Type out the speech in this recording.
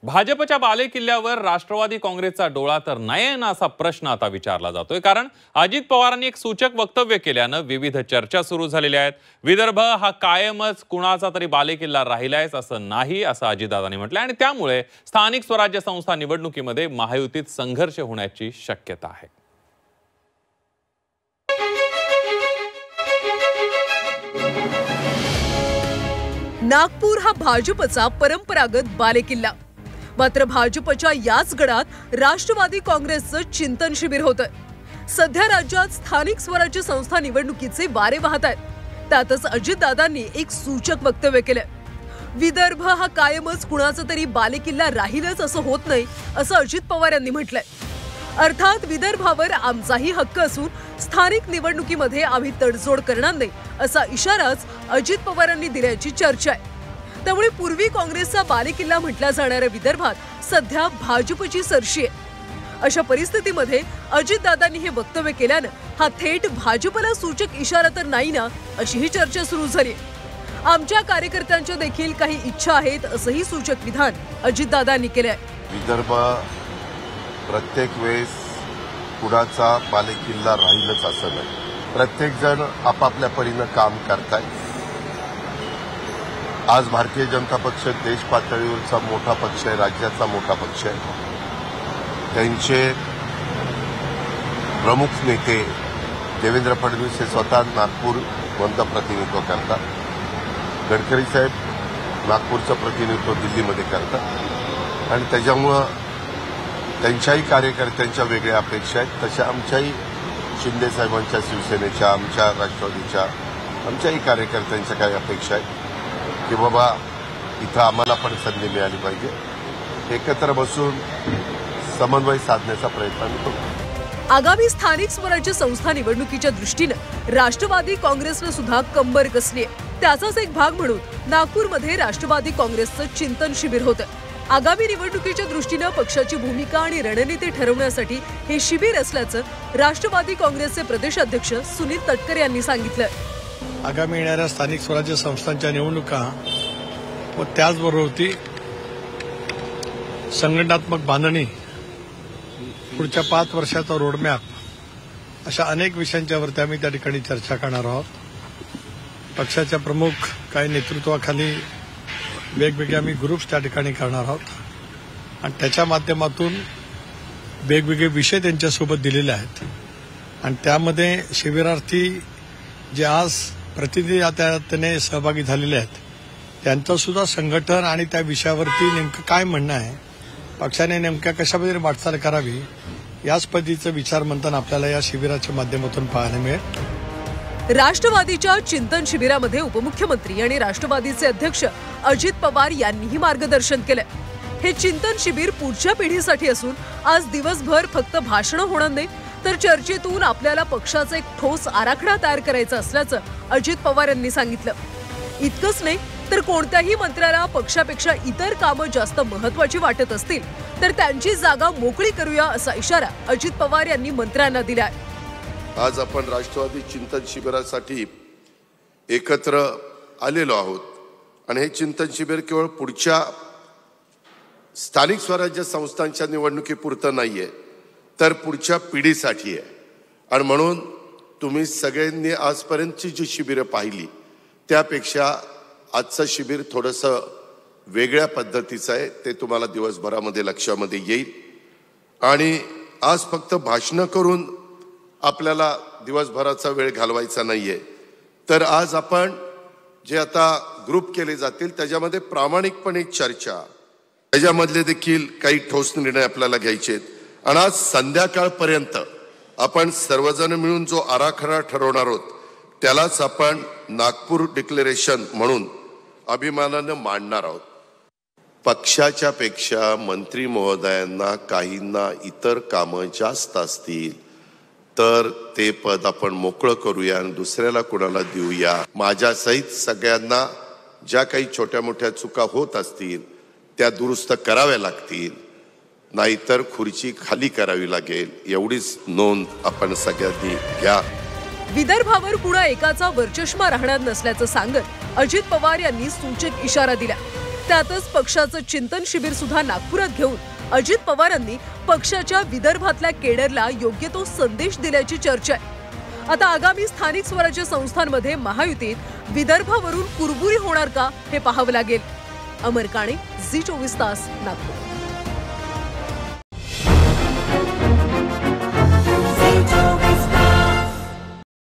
भाजपच्या बालेकिल्ल्यावर राष्ट्रवादी काँग्रेसचा डोळा तर नाही ना असा प्रश्न आता विचारला जातोय। कारण अजित पवारांनी एक सूचक वक्तव्य केल्यानं विविध चर्चा सुरू झालेल्या आहेत। विदर्भ हा कायमच कुणाचा तरी बालेकिल्ला राहिलायच असं नाही असं अजितदादांनी म्हटलं आणि त्यामुळे स्थानिक स्वराज्य संस्था निवडणुकीमध्ये महायुतीत संघर्ष होण्याची शक्यता आहे। नागपूर हा भाजपचा परंपरागत बालेकिल्ला, मात्र भाजपच्या याच गडात राष्ट्रवादी काँग्रेसचं चिंतन शिबिर होतंय। सध्या राज्यात स्थानिक स्वराज्य संस्था निवडणुकीचे वारे वाहत आहेत। त्यातच अजितदादांनी एक सूचक वक्तव्य केलंय। विदर्भ हा कायमच कुणाचा तरी बालेकिल्ला राहीलच असं होत नाही असं अजित पवार यांनी म्हटलंय। अर्थात विदर्भावर आमचाही हक्क असून स्थानिक निवडणुकीमध्ये आम्ही तडजोड करणार नाही असा इशाराच अजित पवारांनी दिल्याची चर्चा आहे। त्यामुळे पूर्वी काँग्रेसचा बालेकिल्ला म्हटला जाणाऱ्या विदर्भात सध्या भाजपची सरशी आहे। अशा परिस्थितीमध्ये अजितदादांनी हे वक्तव्य केल्यानं हा थेट भाजपला सूचक इशारा तर नाही ना अशीही चर्चा सुरू झाली। आमच्या कार्यकर्त्यांच्या देखील काही इच्छा आहेत असंही सूचक विधान अजितदादांनी केलंय। विदर्भ प्रत्येक वेळेस कुणाचा बालेकिल्ला राहीलच असं नाही। प्रत्येक जण आपापल्या परीनं काम करताय। आज भारतीय जनता पक्ष देश पातळीवरचा मोठा पक्ष आहे, राज्याचा मोठा पक्ष आहे। त्यांचे प्रमुख नेते देवेंद्र फडणवीस हे स्वतः नागपूर वंत प्रतिनिधित्व करतात। गडकरी साहेब नागपूरचं प्रतिनिधित्व दिल्लीमध्ये करतात आणि त्याच्यामुळं त्यांच्याही कार्यकर्त्यांच्या वेगळ्या अपेक्षा आहेत। तशा आमच्याही शिंदे साहेबांच्या शिवसेनेच्या, आमच्या राष्ट्रवादीच्या, आमच्याही कार्यकर्त्यांच्या काही अपेक्षा आहेत की बाबा इथं आम्हाला पण संधी मिळाली पाहिजे। एकत्र बसून समन्वय साधण्याचा प्रयत्न आम्ही करू। आगामी स्थानिक स्वराज्य संस्था निवडणुकीच्या दृष्टीनं राष्ट्रवादी काँग्रेसनं सुद्धा कंबर कसली आहे। त्याचाच एक भाग म्हणून नागपूरमध्ये राष्ट्रवादी काँग्रेसचं चिंतन शिबिर होतं। आगामी निवडणुकीच्या दृष्टीनं पक्षाची भूमिका आणि रणनीती ठरवण्यासाठी हे शिबिर असल्याचं राष्ट्रवादी काँग्रेसचे प्रदेशाध्यक्ष सुनील तटकरे यांनी सांगितलं। आगामी येणाऱ्या स्थानिक स्वराज्य संस्थांच्या निवडणुका व त्याचबरोबर संघटनात्मक बांधणी, पुढच्या 5 वर्षाचा रोडमॅप अशा अनेक विषयांच्यावरती आम्ही त्या ठिकाणी चर्चा करणार आहोत। पक्षाच्या प्रमुख काही नेतृत्वाखाली वेगवेगळे आम्ही ग्रुप्स त्या ठिकाणी करणार आहोत आणि त्याच्या माध्यमातून वेगवेगळे विषय त्यांच्यासोबत दिलेले आहेत आणि त्यामध्ये शिबिरार्थी जे आज प्रतिनिधी सहभागी झालेले आहेत त्यांचं सुद्धा संघटन आणि त्या विषयावरती नेमकं काय म्हणणं आहे, पक्षाने नेमक्या कशा पद्धतीने वाटचाल करावी याच पद्धतीचं विचार मंथन आपल्याला या शिबिराच्या माध्यमातून पाहायला मिळेल। राष्ट्रवादीच्या चिंतन शिबिरामध्ये उपमुख्यमंत्री आणि राष्ट्रवादीचे अध्यक्ष अजित पवार यांनीही मार्गदर्शन केलंय। हे चिंतन शिबिर पुढच्या पिढीसाठी असून आज दिवसभर फक्त भाषणं होणार नाही तर चर्चेतून आपल्याला पक्षाचा एक ठोस आराखडा तयार करायचा असल्याचं अजित पवार यांनी सांगितलं। इतकंच नाही तर कोणत्याही मंत्र्याला पक्षापेक्षा इतर कामं जास्त महत्त्वाची वाटत असतील तर त्यांची जागा मोकळी करूया असा इशारा अजित पवार यांनी मंत्र्यांना दिलाय। आज आपण राष्ट्रवादी चिंतन शिबिरासाठी एकत्र आलेलो आहोत आणि हे चिंतन शिबिर केवळ पुढच्या स्थानिक स्वराज्य संस्थांच्या निवडणुकीपुरतं नाहीये तर पुढच्या पिढीसाठी आहे। आणि म्हणून तुम्ही सगळ्यांनी आजपर्यंतची जी शिबिरं पाहिली त्यापेक्षा आजचं शिबिर थोडंसं वेगळ्या पद्धतीचं आहे। ते तुम्हाला दिवसभरामध्ये लक्षामध्ये येईल आणि आज फक्त भाषणं करून आपल्याला दिवसभराचा वेळ घालवायचा नाहीये तर आज आपण जे आता ग्रुप केले जातील त्याच्यामध्ये प्रामाणिकपणे चर्चा, त्याच्यामधले देखील काही ठोस निर्णय आपल्याला घ्यायचे आहेत आणि आज संध्याकाळपर्यंत आपण सर्वजण मिळून जो आराखडा ठरवणार आहोत त्यालाच आपण नागपूर डिक्लेरेशन म्हणून अभिमानानं मांडणार आहोत। पक्षाच्या पेक्षा मंत्री महोदयांना काहींना इतर कामं जास्त असतील तर ते पद आपण मोकळं करूया आणि दुसऱ्याला कोणाला देऊया। माझ्यासहित सगळ्यांना ज्या काही छोट्या मोठ्या चुका होत असतील त्या दुरुस्त कराव्या लागतील, नाहीतर खुर्ची खाली करावी लागेल एवढीच नोंद आपण सगळ्यांनी घ्या। विदर्भावर पुन्हा एकाचा वरचष्मा राहणार नसल्याचं सांगत अजित पवार यांनी सूचक इशारा दिला। त्यातच पक्षाचं चिंतन शिबिर सुद्धा नागपुरात घेऊन अजित पवारांनी पक्षाच्या विदर्भातल्या केडरला योग्य तो संदेश दिल्याची चर्चा आहे. आता आगामी स्थानिक स्वराज्य संस्थांमध्ये महायुतीत विदर्भावरून कुरबुरी होणार का हे पाहावं लागेल. अमर काणे, झी 24 तास, नागपूर.